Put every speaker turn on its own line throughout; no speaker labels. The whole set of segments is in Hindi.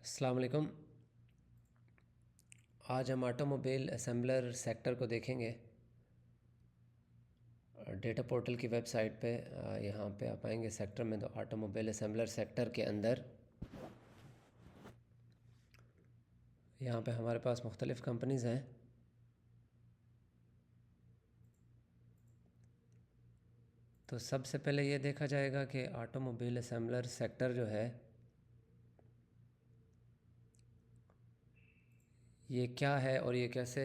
अस्सलाम वालेकुम। आज हम ऑटोमोबाइल असेंबलर सेक्टर को देखेंगे। डेटा पोर्टल की वेबसाइट पे यहाँ पे आप आएंगे सेक्टर में, तो ऑटोमोबाइल असेंबलर सेक्टर के अंदर यहाँ पे हमारे पास मुख्तलिफ़ कंपनीज़ हैं। तो सबसे पहले ये देखा जाएगा कि ऑटोमोबाइल असेंबलर सेक्टर जो है ये क्या है और ये कैसे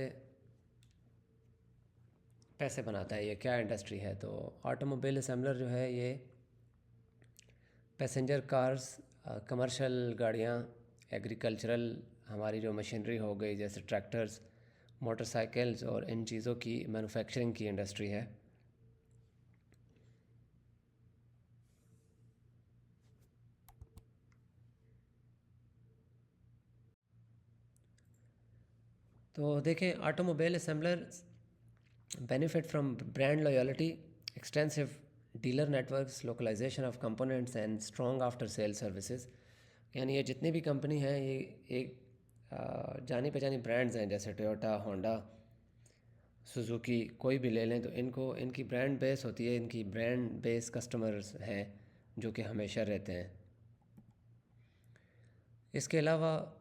पैसे बनाता है, ये क्या इंडस्ट्री है। तो ऑटोमोबाइल असेंबलर जो है ये पैसेंजर कार्स, कमर्शियल गाड़ियाँ, एग्रीकल्चरल हमारी जो मशीनरी हो गई जैसे ट्रैक्टर्स, मोटरसाइकिल्स और इन चीज़ों की मैन्युफैक्चरिंग की इंडस्ट्री है। तो देखें, automobile assembler benefit from brand loyalty, extensive dealer networks, localisation of components and strong after sale services. यानी ये जितनी भी कंपनी हैं ये एक जानी पहचानी ब्रांड्स हैं, जैसे टोयोटा, होंडा, सुजुकी, कोई भी ले लें तो इनको इनकी ब्रांड बेस होती है, इनकी ब्रांड बेस कस्टमर्स हैं जो कि हमेशा रहते हैं। इसके अलावा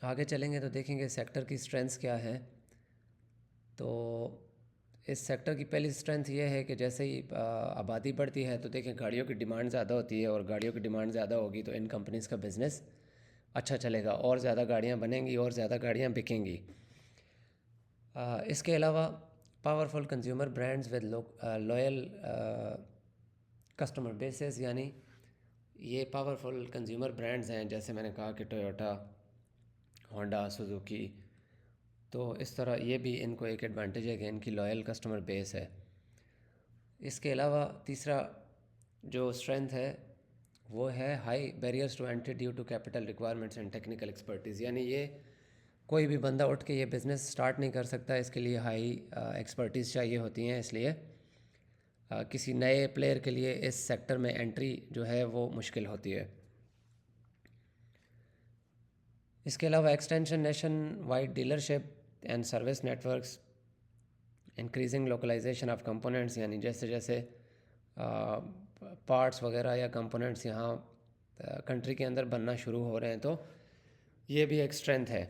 आगे चलेंगे तो देखेंगे सेक्टर की स्ट्रेंथ्स क्या है। तो इस सेक्टर की पहली स्ट्रेंथ ये है कि जैसे ही आबादी बढ़ती है तो देखें गाड़ियों की डिमांड ज़्यादा होती है, और गाड़ियों की डिमांड ज़्यादा होगी तो इन कंपनीज़ का बिज़नेस अच्छा चलेगा, और ज़्यादा गाड़ियाँ बनेंगी और ज़्यादा गाड़ियाँ बिकेंगी। इसके अलावा powerful consumer brands with loyal customer bases, यानी ये पावरफुल कंज्यूमर ब्रांड्स हैं, जैसे मैंने कहा कि टोयोटा, होंडा, सुजुकी। तो इस तरह ये भी इनको एक एडवांटेज है कि इनकी लॉयल कस्टमर बेस है। इसके अलावा तीसरा जो स्ट्रेंथ है वो है high barriers to entry due to capital requirements and technical expertise. यानी ये कोई भी बंदा उठ के ये बिज़नेस स्टार्ट नहीं कर सकता, इसके लिए हाई एक्सपर्टीज़ चाहिए होती हैं। इसलिए किसी नए प्लेयर के लिए इस सेक्टर में एंट्री जो है वो मुश्किल होती है। इसके अलावा extension nationwide dealership and service networks, increasing localisation of components, यानी जैसे जैसे पार्ट्स वगैरह या कंपोनेंट्स यहाँ कंट्री के अंदर बनना शुरू हो रहे हैं, तो ये भी एक स्ट्रेंथ है।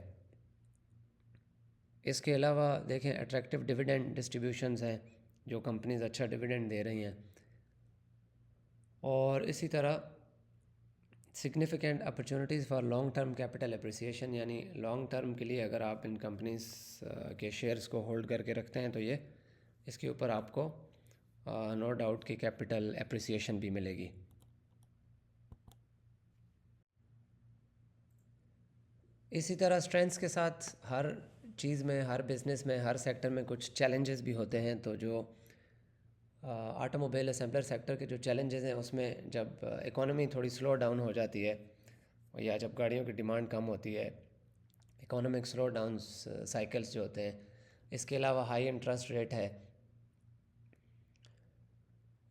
इसके अलावा देखें अट्रैक्टिव डिविडेंड डिस्ट्रीब्यूशंस हैं, जो कंपनीज अच्छा डिविडेंड दे रही हैं, और इसी तरह significant opportunities for long term capital appreciation, यानी लॉन्ग टर्म के लिए अगर आप इन कंपनीज के शेयर्स को होल्ड करके रखते हैं तो ये इसके ऊपर आपको नो डाउट कि कैपिटल अप्रिसिएशन भी मिलेगी। इसी तरह स्ट्रेंथ्स के साथ हर चीज़ में, हर बिज़नेस में, हर सेक्टर में कुछ चैलेंजेस भी होते हैं। तो जो ऑटोमोबाइल असेंबलर सेक्टर के जो चैलेंजेस हैं उसमें जब इकोनॉमी थोड़ी स्लो डाउन हो जाती है या जब गाड़ियों की डिमांड कम होती है, इकोनॉमिक स्लो डाउन साइकिल्स जो होते हैं, इसके अलावा हाई इंटरेस्ट रेट है,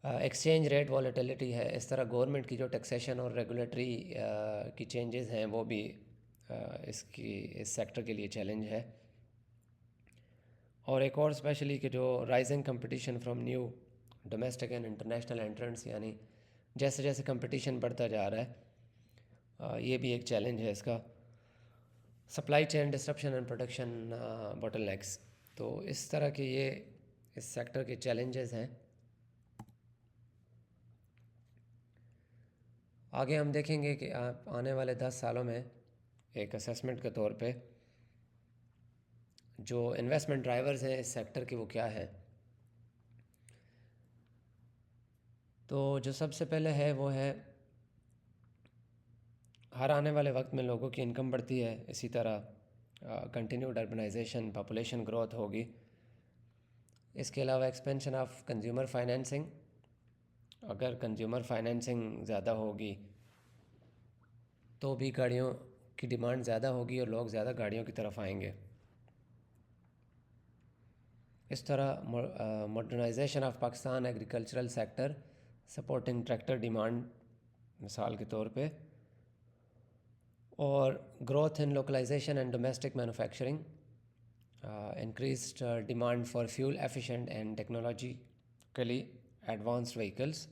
एक्सचेंज रेट वॉलेटिलिटी है, इस तरह गवर्नमेंट की जो टैक्सेशन और रेगुलेटरी की चेंजेस हैं वो भी इसकी इस सेक्टर के लिए चैलेंज है। और एक और स्पेशली कि जो rising competition from new domestic and international entrants, यानी जैसे जैसे कंपटीशन बढ़ता जा रहा है, ये भी एक चैलेंज है इसका। Supply chain disruption and production bottlenecks, तो इस तरह के ये इस सेक्टर के चैलेंजेस हैं। आगे हम देखेंगे कि आने वाले 10 सालों में एक असेसमेंट के तौर पे जो इन्वेस्टमेंट ड्राइवर्स हैं इस सेक्टर के वो क्या है। तो जो सबसे पहले है वो है हर आने वाले वक्त में लोगों की इनकम बढ़ती है, इसी तरह कंटिन्यूड अर्बनाइजेशन, पॉपुलेशन ग्रोथ होगी। इसके अलावा एक्सपेंशन ऑफ कंज्यूमर फाइनेंसिंग, अगर कंज्यूमर फाइनेंसिंग ज़्यादा होगी तो भी गाड़ियों की डिमांड ज़्यादा होगी और लोग ज़्यादा गाड़ियों की तरफ आएंगे। इस तरह modernisation of Pakistan agricultural sector supporting tractor demand, मिसाल के तौर पे, और growth in localisation and domestic manufacturing, increased demand for fuel efficient and technologically advanced vehicles.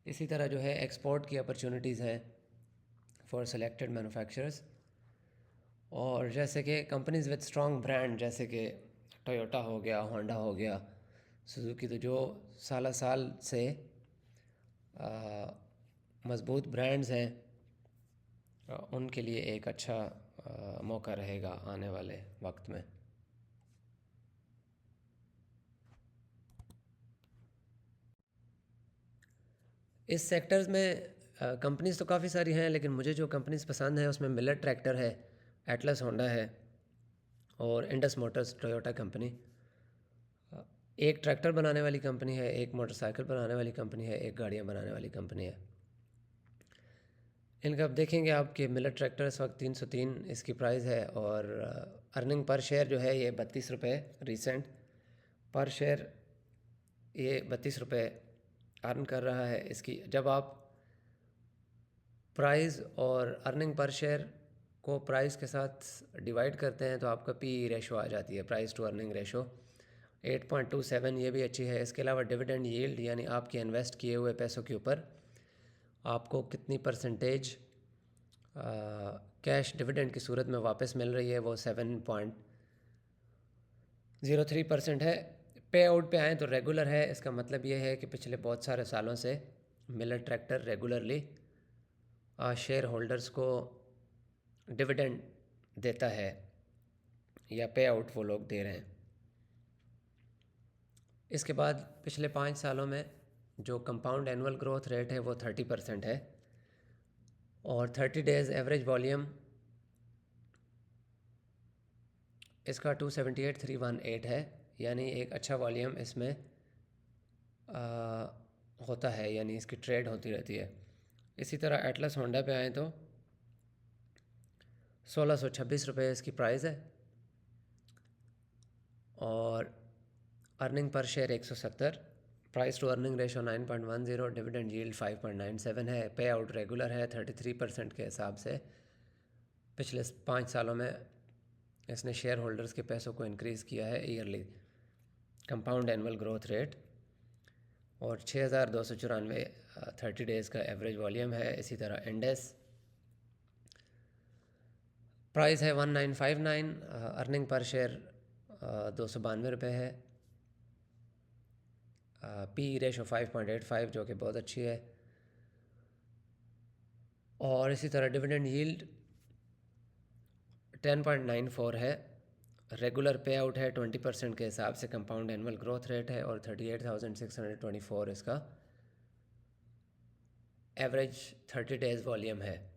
इसी तरह जो है एक्सपोर्ट की अपॉर्चुनिटीज़ हैं फॉर सेलेक्टेड मैन्युफैक्चरर्स, और जैसे कि कंपनीज विद स्ट्रॉन्ग ब्रांड जैसे कि टोयोटा हो गया, होंडा हो गया, सुजुकी, तो जो साल से मज़बूत ब्रांड्स हैं, उनके लिए एक अच्छा मौका रहेगा आने वाले वक्त में। इस सेक्टर्स में कंपनीज़ तो काफ़ी सारी हैं, लेकिन मुझे जो कंपनीज़ पसंद हैं उसमें मिलर ट्रैक्टर है, एटलस होंडा है और इंडस मोटर्स टोयोटा कंपनी। एक ट्रैक्टर बनाने वाली कंपनी है, एक मोटरसाइकिल बनाने वाली कंपनी है, एक गाड़ियाँ बनाने वाली कंपनी है। इनका अब देखेंगे आप कि मिलर ट्रैक्टर इस वक्त 303 इसकी प्राइस है, और अर्निंग पर शेयर जो है ये 32 रुपये रीसेंट पर शेयर, ये 32 रुपये अर्न कर रहा है। इसकी जब आप प्राइस और अर्निंग पर शेयर को प्राइस के साथ डिवाइड करते हैं तो आपका पी रेशो आ जाती है, प्राइस टू अर्निंग रेशो 8.27, ये भी अच्छी है। इसके अलावा डिविडेंड यील्ड, यानी आपके इन्वेस्ट किए हुए पैसों के ऊपर आपको कितनी परसेंटेज कैश डिविडेंड की सूरत में वापस मिल रही है, वो 7.03% है। पे आउट पे आएँ तो रेगुलर है, इसका मतलब ये है कि पिछले बहुत सारे सालों से Miller tractor regularly share holders को डिविडेंड देता है, या पे आउट वो लोग दे रहे हैं। इसके बाद पिछले 5 सालों में जो कंपाउंड एनुअल ग्रोथ रेट है वो 30% है, और 30 डेज़ एवरेज वॉल्यूम इसका 278,318 है, यानी एक अच्छा वॉल्यूम इसमें होता है, यानी इसकी ट्रेड होती रहती है। इसी तरह एटलस होंडा पे आएँ तो 1626 रुपये इसकी प्राइस है, और earning per share 170, price to earning ratio 9.10, dividend yield 5.97 है। पे आउट रेगुलर है 33% के हिसाब से। पिछले 5 सालों में इसने शेयर होल्डर्स के पैसों को इंक्रीज़ किया है yearly compound annual growth rate, और 6,294 30 डेज़ का एवरेज वॉल्यूम है। इसी तरह इंडेस प्राइस है 1959, अर्निंग पर शेयर 292 रुपये है, पी रेशो 5.85 जो कि बहुत अच्छी है, और इसी तरह डिविडेंड यील्ड 10.94 है। रेगुलर पे आउट है 20% के हिसाब से, कंपाउंड एनुअल ग्रोथ रेट है, और 38,624 इसका एवरेज 30 डेज़ वॉल्यूम है।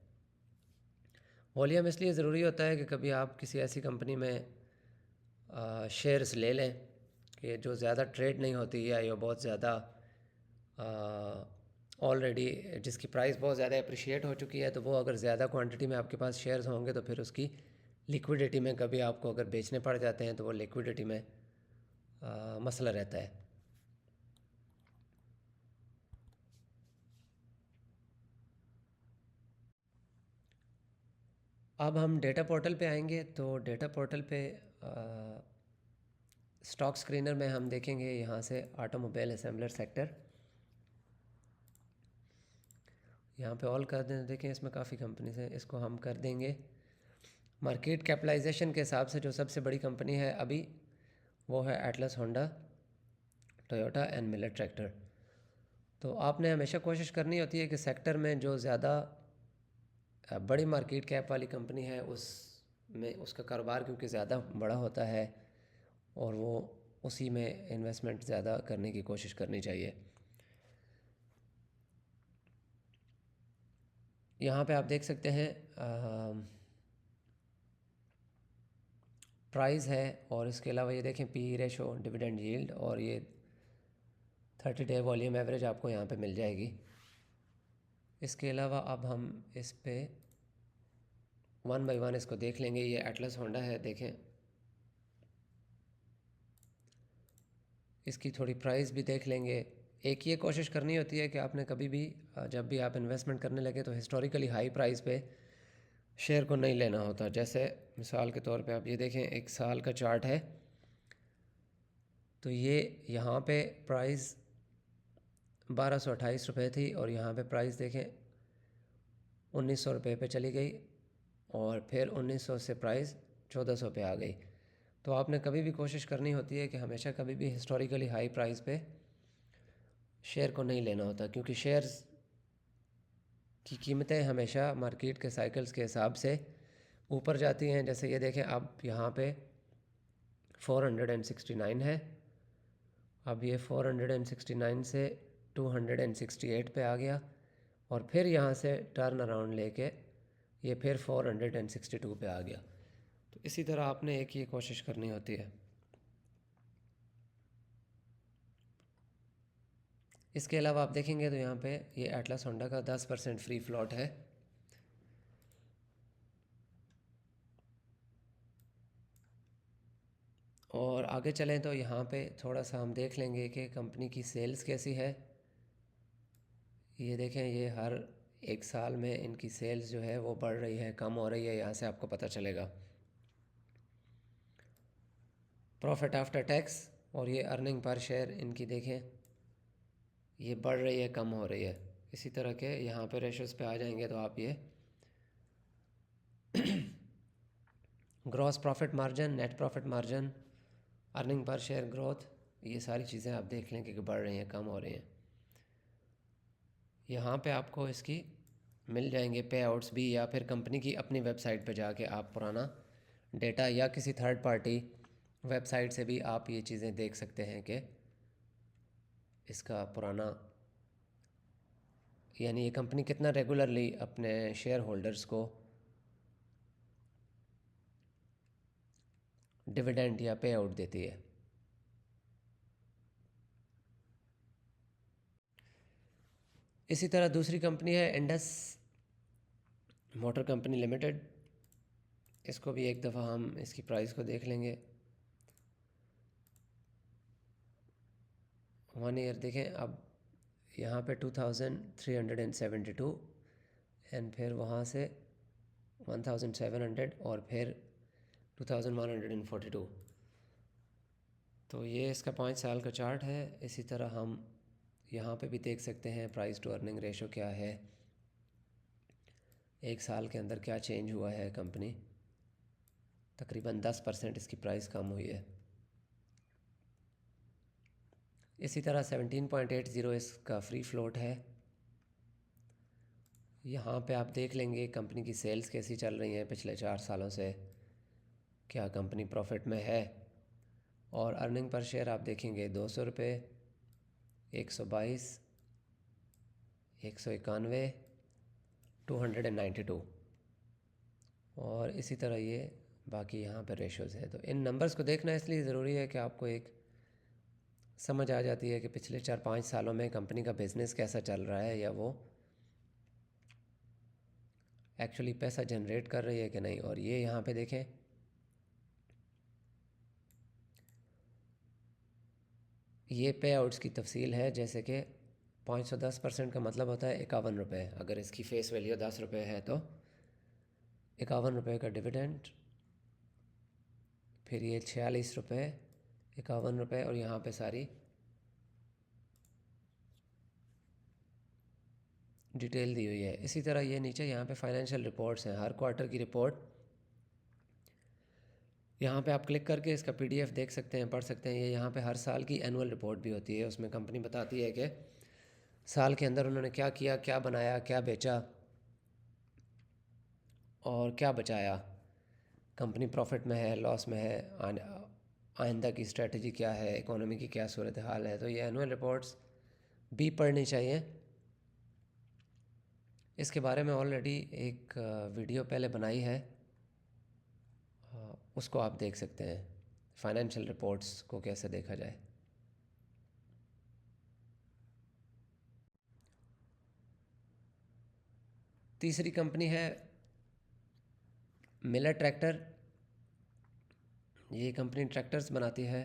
वॉल्यूम इसलिए ज़रूरी होता है कि कभी आप किसी ऐसी कंपनी में शेयर्स ले लें कि जो ज़्यादा ट्रेड नहीं होती, या ये बहुत ज़्यादा ऑलरेडी जिसकी प्राइस बहुत ज़्यादा अप्रिशिएट हो चुकी है, तो वो अगर ज़्यादा क्वांटिटी में आपके पास शेयर्स होंगे तो फिर उसकी लिक्विडिटी में कभी आपको अगर बेचने पड़ जाते हैं तो वो लिक्विडिटी में मसला रहता है। अब हम डेटा पोर्टल पे आएंगे, तो डेटा पोर्टल पे स्टॉक स्क्रीनर में हम देखेंगे यहाँ से ऑटोमोबाइल असेंबलर सेक्टर, यहाँ पे ऑल कर दें। देखें इसमें काफ़ी कंपनीज हैं, इसको हम कर देंगे मार्केट कैपिटलाइजेशन के हिसाब से। जो सबसे बड़ी कंपनी है अभी वो है Atlas Honda, Toyota and Miller tractor. तो आपने हमेशा कोशिश करनी होती है कि सेक्टर में जो ज़्यादा बड़ी मार्केट कैप वाली कंपनी है उसमें उसका कारोबार क्योंकि ज़्यादा बड़ा होता है, और वो उसी में इन्वेस्टमेंट ज़्यादा करने की कोशिश करनी चाहिए। यहाँ पे आप देख सकते हैं प्राइस है, और इसके अलावा ये देखें पी रेशो, डिविडेंड यील्ड, और ये 30 डे वॉल्यूम एवरेज आपको यहाँ पे मिल जाएगी। इसके अलावा अब हम इस पे 1 बाय 1 इसको देख लेंगे। ये एटलस होंडा है, देखें इसकी थोड़ी प्राइस भी देख लेंगे। एक ये कोशिश करनी होती है कि आपने कभी भी जब भी आप इन्वेस्टमेंट करने लगे तो हिस्टोरिकली हाई प्राइस पे शेयर को नहीं लेना होता। जैसे मिसाल के तौर पे आप ये देखें, एक साल का चार्ट है, तो ये यहाँ पे प्राइस 1228 रुपये थी और यहाँ पे प्राइस देखें 1900 रुपये पे चली गई और फिर 1900 से प्राइस 1400 पे आ गई। तो आपने कभी भी कोशिश करनी होती है कि हमेशा कभी भी हिस्टोरिकली हाई प्राइस पे शेयर को नहीं लेना होता, क्योंकि शेयर्स की कीमतें हमेशा मार्केट के साइकिल्स के हिसाब से ऊपर जाती हैं। जैसे ये देखें, अब यहाँ पे 469 है, अब ये 469 से 268 पे आ गया और फिर यहाँ से टर्न अराउंड लेके ये फिर 462 पे आ गया। तो इसी तरह आपने एक ये कोशिश करनी होती है। इसके अलावा आप देखेंगे तो यहाँ पे ये एटलस होंडा का 10% फ्री फ्लॉट है। और आगे चलें तो यहाँ पे थोड़ा सा हम देख लेंगे कि कंपनी की सेल्स कैसी है। ये देखें, ये हर एक साल में इनकी सेल्स जो है वो बढ़ रही है, कम हो रही है, यहाँ से आपको पता चलेगा। प्रॉफिट आफ्टर टैक्स और ये अर्निंग पर शेयर इनकी देखें, ये बढ़ रही है, कम हो रही है। इसी तरह के यहाँ पे रेशोज़ पे आ जाएंगे तो आप ये gross profit margin, net profit margin, earning per share growth, ये सारी चीज़ें आप देख लें कि बढ़ रही हैं, कम हो रही हैं। यहाँ पे आपको इसकी मिल जाएंगे पे आउट्स भी, या फिर कंपनी की अपनी वेबसाइट पे जाके आप पुराना डेटा या किसी थर्ड पार्टी वेबसाइट से भी आप ये चीज़ें देख सकते हैं कि इसका पुराना, यानी ये कंपनी कितना रेगुलरली अपने शेयर होल्डर्स को डिविडेंड या पे आउट देती है। इसी तरह दूसरी कंपनी है इंडस मोटर कंपनी लिमिटेड। इसको भी एक दफ़ा हम इसकी प्राइस को देख लेंगे। 1 ईयर देखें, अब यहाँ पे 2372 एंड फिर वहाँ से 1700 और फिर 2142। तो ये इसका 5 साल का चार्ट है। इसी तरह हम यहाँ पे भी देख सकते हैं प्राइस टू अर्निंग रेशो क्या है, एक साल के अंदर क्या चेंज हुआ है। कंपनी तकरीबन 10% इसकी प्राइस कम हुई है। इसी तरह 17.80 इसका फ्री फ्लोट है। यहाँ पे आप देख लेंगे कंपनी की सेल्स कैसी चल रही हैं पिछले 4 सालों से, क्या कंपनी प्रॉफिट में है। और अर्निंग पर शेयर आप देखेंगे 200 रुपये, 122, 191, 292 और इसी तरह ये बाकी यहाँ पर रेशोज़ हैं। तो इन नंबर्स को देखना इसलिए ज़रूरी है कि आपको एक समझ आ जाती है कि पिछले 4-5 सालों में कंपनी का बिज़नेस कैसा चल रहा है, या वो एक्चुअली पैसा जनरेट कर रही है कि नहीं। और ये यहाँ पे देखें, ये पे आउट्स की तफसील है। जैसे कि 510% का मतलब होता है 51 रुपये। अगर इसकी फ़ेस वैल्यू 10 रुपये है तो 51 रुपये का डिविडेंड, फिर ये 46 रुपये, 51 रुपये और यहाँ पे सारी डिटेल दी हुई है। इसी तरह ये नीचे यहाँ पे फाइनेंशियल रिपोर्ट्स हैं, हर क्वार्टर की रिपोर्ट। यहाँ पे आप क्लिक करके इसका पीडीएफ देख सकते हैं, पढ़ सकते हैं। ये यहाँ पे हर साल की एनुअल रिपोर्ट भी होती है, उसमें कंपनी बताती है कि साल के अंदर उन्होंने क्या किया, क्या बनाया, क्या बेचा और क्या बचाया, कंपनी प्रॉफिट में है, लॉस में है, आइंदा की स्ट्रेटजी क्या है, इकोनॉमी की क्या सूरत हाल है। तो ये एनुअल रिपोर्ट्स भी पढ़नी चाहिए। इसके बारे में ऑलरेडी एक वीडियो पहले बनाई है, उसको आप देख सकते हैं, फाइनेंशियल रिपोर्ट्स को कैसे देखा जाए। तीसरी कंपनी है मिलर ट्रैक्टर। ये कंपनी ट्रैक्टर्स बनाती है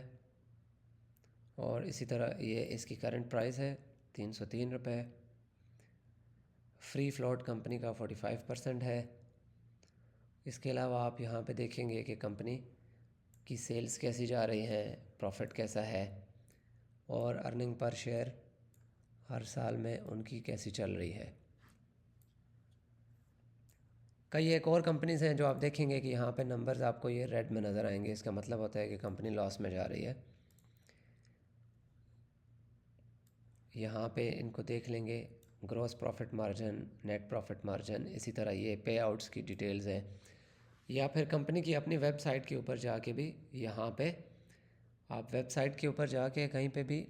और इसी तरह ये इसकी करंट प्राइस है 303 रुपये। फ्री फ्लोट कंपनी का 45% है। इसके अलावा आप यहाँ पे देखेंगे कि कंपनी की सेल्स कैसी जा रही हैं, प्रॉफिट कैसा है और अर्निंग पर शेयर हर साल में उनकी कैसी चल रही है। कई एक और कंपनीज हैं जो आप देखेंगे कि यहाँ पे नंबर्स आपको ये रेड में नज़र आएंगे, इसका मतलब होता है कि कंपनी लॉस में जा रही है। यहाँ पे इनको देख लेंगे, gross profit margin, net profit margin, इसी तरह ये पे आउट्स की डिटेल्स हैं। या फिर कंपनी की अपनी वेबसाइट के ऊपर जाके भी, यहाँ पे आप वेबसाइट के ऊपर जाके कहीं पे भी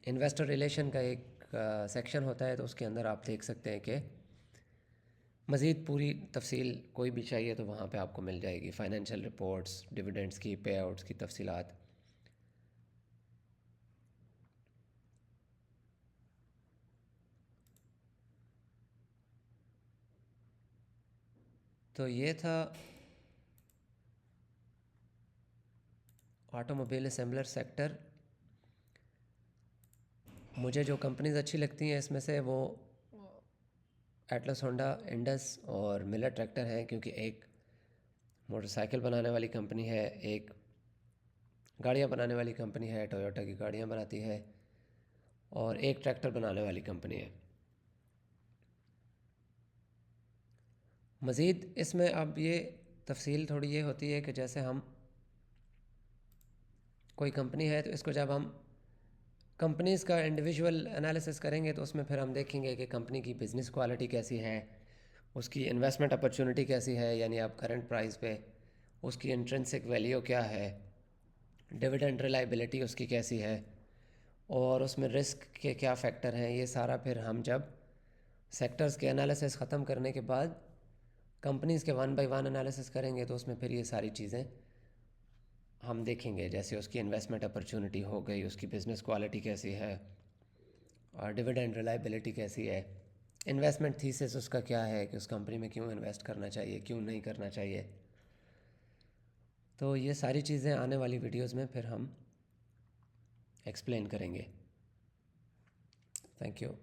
इन्वेस्टर रिलेशन का एक सेक्शन होता है, तो उसके अंदर आप देख सकते हैं कि मज़ीद पूरी तफसील कोई भी चाहिए तो वहाँ पे आपको मिल जाएगी, फाइनेंशियल रिपोर्ट्स, डिविडेंड्स की, पे आउट्स की तफसीलात। तो ये था ऑटोमोबाइल असेंबलर सेक्टर। मुझे जो कंपनीज अच्छी लगती हैं इसमें से वो एटलस, होंडा, इंडस और मिलर ट्रैक्टर हैं, क्योंकि एक मोटरसाइकिल बनाने वाली कंपनी है, एक गाड़ियाँ बनाने वाली कंपनी है, टोयोटा की गाड़ियाँ बनाती है, और एक ट्रैक्टर बनाने वाली कंपनी है। मज़ीद इसमें अब ये तफसील थोड़ी ये होती है कि जैसे हम कोई कंपनी है तो इसको जब हम कंपनीज़ का इंडिविजुअल एनालिसिस करेंगे तो उसमें फिर हम देखेंगे कि कंपनी की बिज़नेस क्वालिटी कैसी है, उसकी इन्वेस्टमेंट अपॉर्चुनिटी कैसी है, यानी आप करंट प्राइस पे उसकी इंट्रिंसिक वैल्यू क्या है, डिविडेंड रिलायबिलिटी उसकी कैसी है, और उसमें रिस्क के क्या फ़ैक्टर हैं। ये सारा फिर हम जब सेक्टर्स के एनालिसिस ख़त्म करने के बाद कंपनीज़ के वन बाय वन एनालिसिस करेंगे तो उसमें फिर ये सारी चीज़ें हम देखेंगे, जैसे उसकी इन्वेस्टमेंट अपॉर्चुनिटी हो गई, उसकी बिज़नेस क्वालिटी कैसी है, और डिविडेंड रिलायबिलिटी कैसी है, इन्वेस्टमेंट थीसिस उसका क्या है कि उस कंपनी में क्यों इन्वेस्ट करना चाहिए, क्यों नहीं करना चाहिए। तो ये सारी चीज़ें आने वाली वीडियोस में फिर हम एक्सप्लेन करेंगे। Thank you.